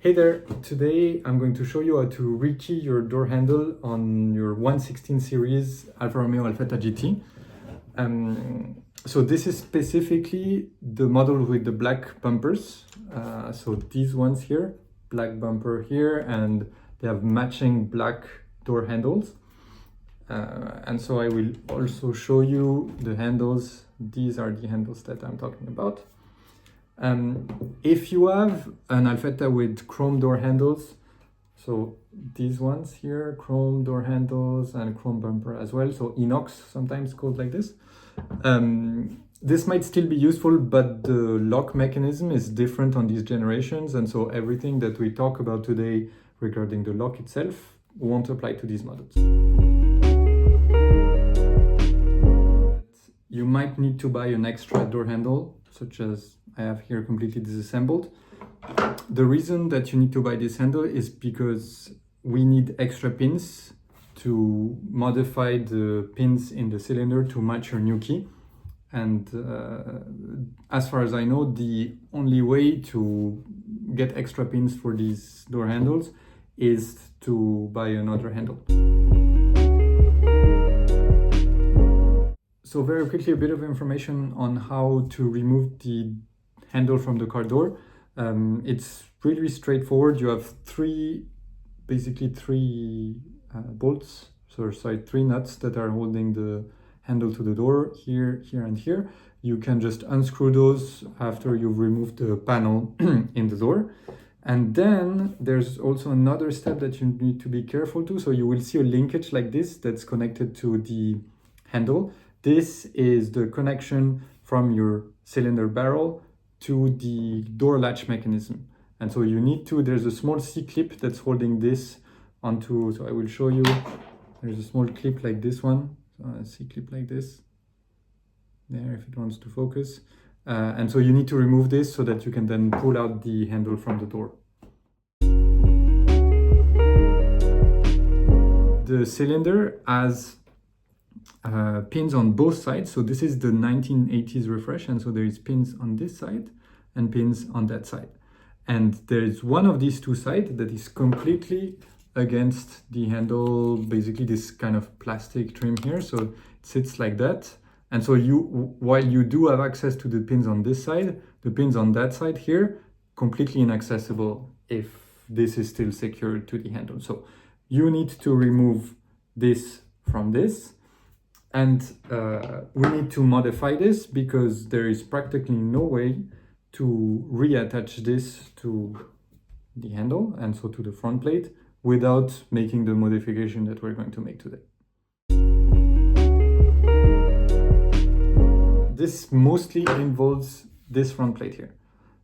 Hey there, today I'm going to show you how to rekey your door handle on your 1/16 series Alfa Romeo Alfetta GT. So this is specifically the model with the black bumpers. So these ones here, black bumper here, and they have matching black door handles. And so I will also show you the handles. These are the handles that I'm talking about. If you have an Alfetta with chrome door handles, so these ones here, chrome door handles and chrome bumper as well, so inox sometimes called like this, this might still be useful, but the lock mechanism is different on these generations, and so everything that we talk about today regarding the lock itself won't apply to these models. You might need to buy an extra door handle, such as I have here completely disassembled. The reason that you need to buy this handle is because we need extra pins to modify the pins in the cylinder to match your new key. And as far as I know, the only way to get extra pins for these door handles is to buy another handle. So very quickly, a bit of information on how to remove the handle from the car door. It's really straightforward. You have basically three bolts, three nuts that are holding the handle to the door, here, here, and here. You can just unscrew those after you've removed the panel in the door. And then there's also another step that you need to be careful to. So you will see a linkage like this that's connected to the handle. This is the connection from your cylinder barrel to the door latch mechanism. And so you need to, there's a small C-clip that's holding this onto, so I will show you, there's a small clip like this one, so a C-clip like this, there if it wants to focus. And so you need to remove this so that you can then pull out the handle from the door. The cylinder has pins on both sides. So this is the 1980s refresh, and so there is pins on this side and pins on that side. And there is one of these two sides that is completely against the handle, basically this kind of plastic trim here. So it sits like that. And so while you do have access to the pins on this side, the pins on that side here, completely inaccessible if this is still secured to the handle. So you need to remove this from this. And we need to modify this because there is practically no way to reattach this to the handle and so to the front plate without making the modification that we're going to make today. This mostly involves this front plate here.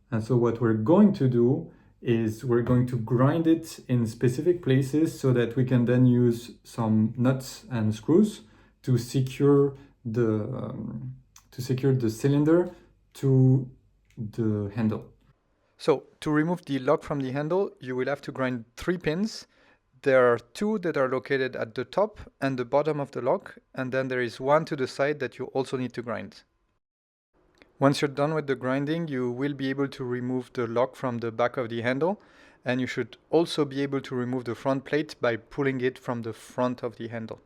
And so what we're going to do is we're going to grind it in specific places so that we can then use some nuts and screws to secure the cylinder to the handle. So to remove the lock from the handle, you will have to grind 3 pins. There are 2 that are located at the top and the bottom of the lock, and then there is 1 to the side that you also need to grind. Once you're done with the grinding, you will be able to remove the lock from the back of the handle, and you should also be able to remove the front plate by pulling it from the front of the handle.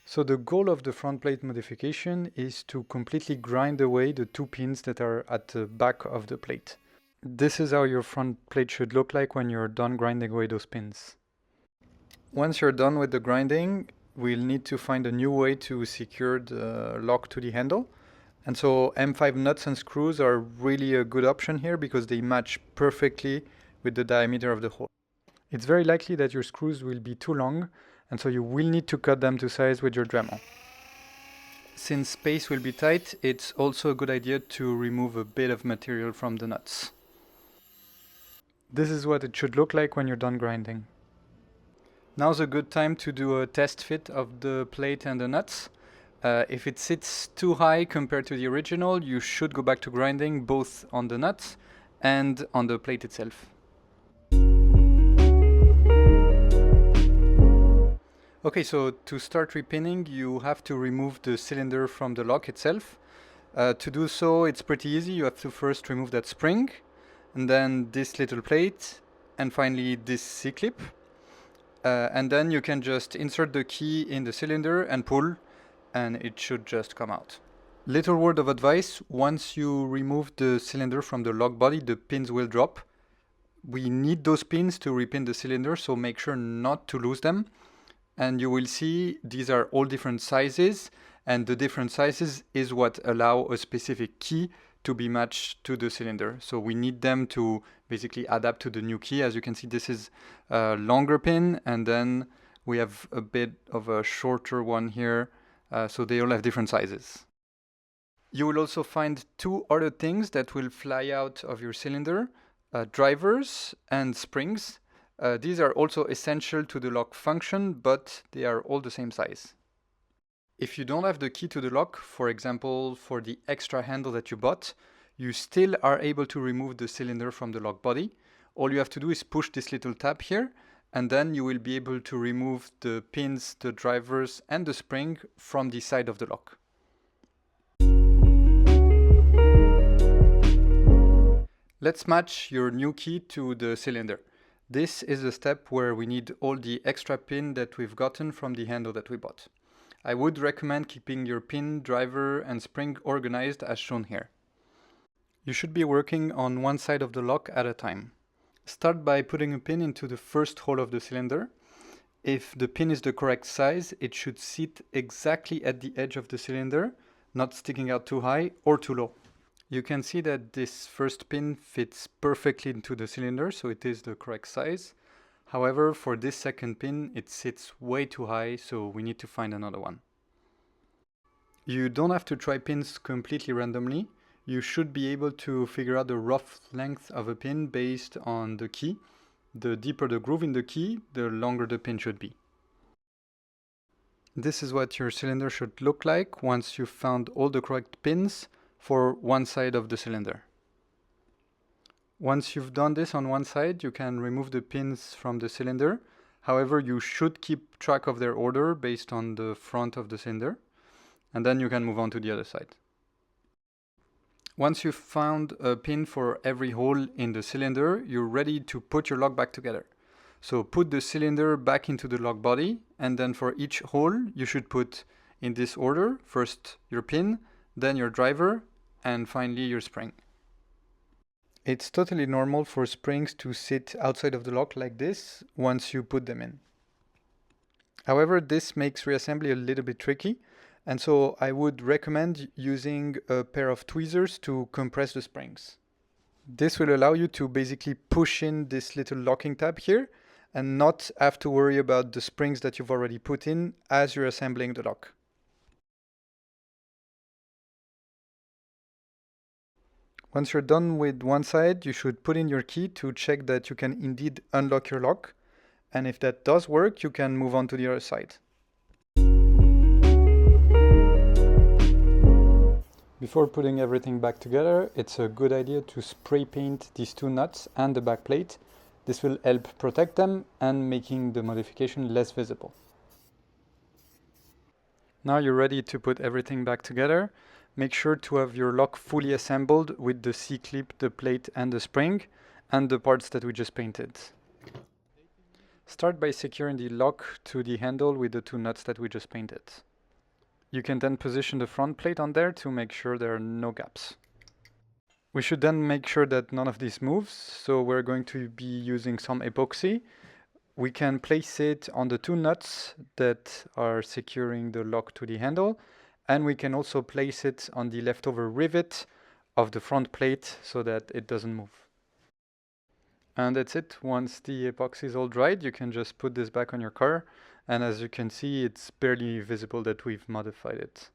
So the goal of the front plate modification is to completely grind away the 2 pins that are at the back of the plate. This is how your front plate should look like when you're done grinding away those pins. Once you're done with the grinding, we'll need to find a new way to secure the lock to the handle. And so M5 nuts and screws are really a good option here because they match perfectly with the diameter of the hole. It's very likely that your screws will be too long, and so you will need to cut them to size with your Dremel. Since space will be tight, it's also a good idea to remove a bit of material from the nuts. This is what it should look like when you're done grinding. Now's a good time to do a test fit of the plate and the nuts. If it sits too high compared to the original, you should go back to grinding both on the nuts and on the plate itself. Okay, so to start repinning, you have to remove the cylinder from the lock itself. To do so, it's pretty easy. You have to first remove that spring, and then this little plate, and finally this C-clip. And then you can just insert the key in the cylinder and pull, and it should just come out. Little word of advice, once you remove the cylinder from the lock body, the pins will drop. We need those pins to repin the cylinder, so make sure not to lose them. And you will see these are all different sizes, and the different sizes is what allow a specific key to be matched to the cylinder. So we need them to basically adapt to the new key. As you can see, this is a longer pin, and then we have a bit of a shorter one here. So they all have different sizes. You will also find two other things that will fly out of your cylinder, drivers and springs. These are also essential to the lock function, but they are all the same size. If you don't have the key to the lock, for example, for the extra handle that you bought, you still are able to remove the cylinder from the lock body. All you have to do is push this little tab here, and then you will be able to remove the pins, the drivers, and the spring from the side of the lock. Let's match your new key to the cylinder. This is the step where we need all the extra pin that we've gotten from the handle that we bought. I would recommend keeping your pin, driver, and spring organized as shown here. You should be working on one side of the lock at a time. Start by putting a pin into the first hole of the cylinder. If the pin is the correct size, it should sit exactly at the edge of the cylinder, not sticking out too high or too low. You can see that this first pin fits perfectly into the cylinder, so it is the correct size. However, for this second pin, it sits way too high, so we need to find another one. You don't have to try pins completely randomly. You should be able to figure out the rough length of a pin based on the key. The deeper the groove in the key, the longer the pin should be. This is what your cylinder should look like once you've found all the correct pins for one side of the cylinder. Once you've done this on one side, you can remove the pins from the cylinder. However, you should keep track of their order based on the front of the cylinder, and then you can move on to the other side. Once you've found a pin for every hole in the cylinder, you're ready to put your lock back together. So put the cylinder back into the lock body, and then for each hole, you should put in this order, first your pin, then your driver, and finally your spring. It's totally normal for springs to sit outside of the lock like this once you put them in. However, this makes reassembly a little bit tricky, and so I would recommend using a pair of tweezers to compress the springs. This will allow you to basically push in this little locking tab here and not have to worry about the springs that you've already put in as you're assembling the lock. Once you're done with one side, you should put in your key to check that you can indeed unlock your lock. And if that does work, you can move on to the other side. Before putting everything back together, it's a good idea to spray paint these two nuts and the back plate. This will help protect them and making the modification less visible. Now you're ready to put everything back together. Make sure to have your lock fully assembled with the C-clip, the plate and the spring, and the parts that we just painted. Start by securing the lock to the handle with the two nuts that we just painted. You can then position the front plate on there to make sure there are no gaps. We should then make sure that none of this moves, so we're going to be using some epoxy. We can place it on the two nuts that are securing the lock to the handle, and we can also place it on the leftover rivet of the front plate so that it doesn't move. And that's it. Once the epoxy is all dried, you can just put this back on your car, and as you can see, it's barely visible that we've modified it.